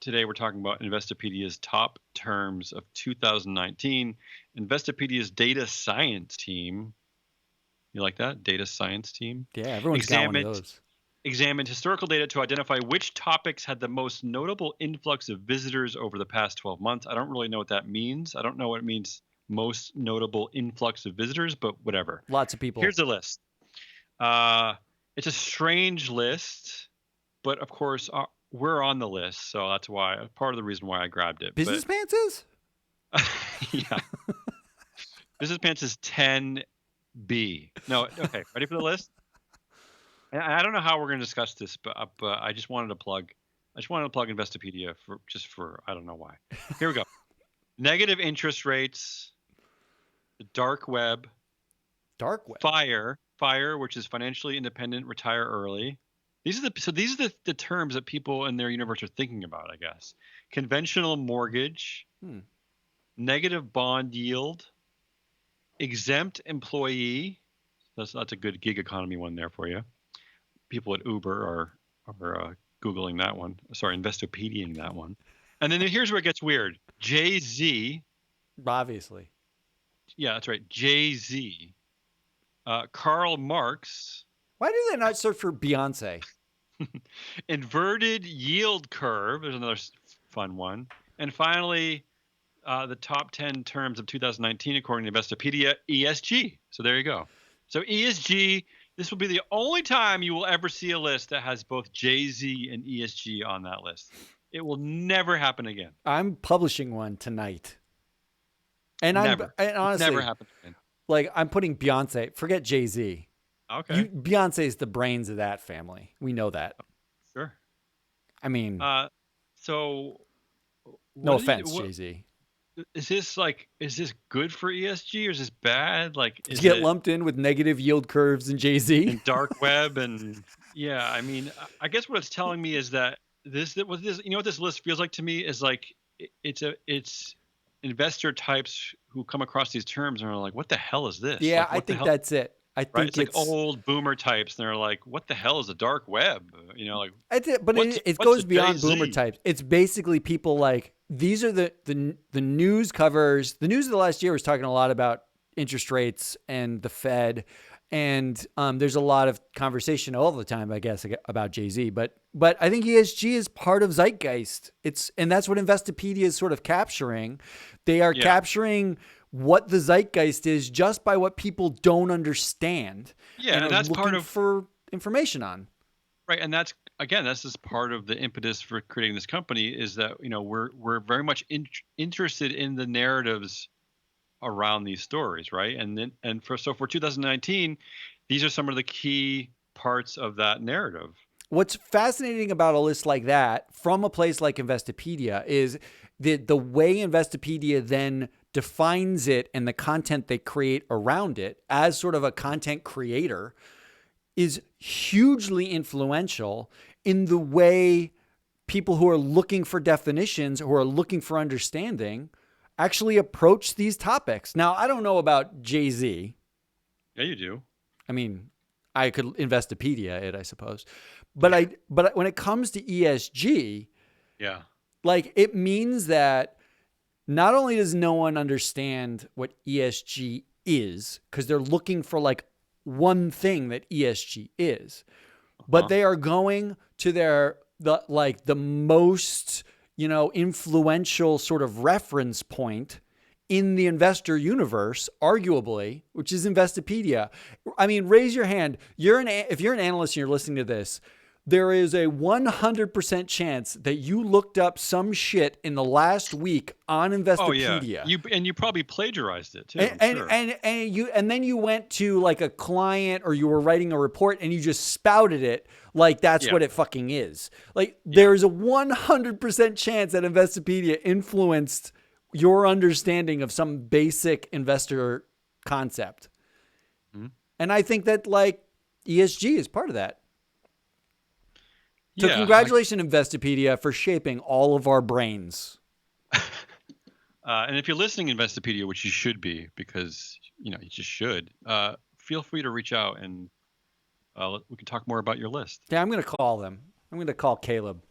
Today we're talking about Investopedia's top terms of 2019. Investopedia's data science team, you like that? Data science team, Yeah, everyone's got one of examined those. examined historical data to identify which topics had the most notable influx of visitors over the past 12 months. I don't really know what that means. I don't know what it means, most notable influx of visitors, but whatever. Lots of people. Here's the list. Uh, it's a strange list, but of course, we're on the list, so that's why part of the reason why I grabbed it. But Business pants is? yeah, Business Pants is 10B. No, okay, ready for the list? And I don't know how we're going to discuss this, but I just wanted to plug. I just wanted to plug Investopedia for I don't know why. Here we go. Negative interest rates, the dark web, Dark web. fire, which is financially independent, retire early. These are the terms that people in their universe are thinking about, I guess. Conventional mortgage, Hmm. negative bond yield, exempt employee. That's a good gig economy one there for you. People at Uber are googling that one. Sorry, Investopediaing that one. And then here's where it gets weird. Jay Z. Obviously. Yeah, that's right. Jay Z. Karl Marx. Why do they not search for Beyonce? Inverted yield curve. There's another fun one. And finally, the top 10 terms of 2019, according to Investopedia, ESG. So there you go. So ESG, this will be the only time you will ever see a list that has both Jay-Z and ESG on that list. It will never happen again. I'm publishing one tonight. And Never. and honestly, Never happen again. like I'm putting Beyonce, forget Jay-Z. Okay. Beyonce's the brains of that family. We know that. Sure. I mean, So no offense, Jay-Z. Is this good for ESG or is this bad? Like, Did is you get it lumped in with negative yield curves and Jay-Z? in dark web? And yeah, I mean, I guess what it's telling me is that what this, you know, what this list feels like to me is like it's investor types who come across these terms and are like, what the hell is this? Yeah, Like, I what the think hell? that's it. I Right? think It's like it's old boomer types, and they're like, what the hell is a dark web? You know, like but it what's a goes Jay beyond boomer Z? types. It's basically people like these are the news covers. The news of the last year was talking a lot about interest rates and the Fed, and there's a lot of conversation all the time, I guess, about Jay-Z. But I think ESG is part of zeitgeist. And that's what Investopedia is sort of capturing. They are Yeah, capturing what the zeitgeist is just by what people don't understand yeah, and and are that's part looking of for information on. right, and that's again, that's just part of the impetus for creating this company is that we're very much interested in the narratives around these stories, right? And for 2019, these are some of the key parts of that narrative. What's fascinating about a list like that from a place like Investopedia is the way Investopedia then defines it and the content they create around it as sort of a content creator is hugely influential in the way people who are looking for definitions, who are looking for understanding, actually approach these topics. Now, I don't know about Jay-Z. Yeah, you do. I mean, I could Investopedia it, I suppose. Yeah, But when it comes to ESG, yeah, like it means that not only does no one understand what ESG is because they're looking for like one thing that ESG is, but uh-huh. they are going to the most, influential sort of reference point in the investor universe, arguably, which is Investopedia. I mean, raise your hand. If you're an analyst and you're listening to this, there is a 100% chance that you looked up some shit in the last week on Oh yeah, Investopedia. you probably plagiarized it too. And, I'm and sure. and then you went to like a client or you were writing a report and you just spouted it like that's Yeah, what it fucking is. Like yeah. there's a 100% chance that Investopedia influenced your understanding of some basic investor concept. Mhm. And I think that like ESG is part of that. So Yeah, congratulations, Investopedia, for shaping all of our brains. and if you're listening, Investopedia, which you should be, because you just should, feel free to reach out and we can talk more about your list. Yeah, I'm going to call them. I'm going to call Caleb.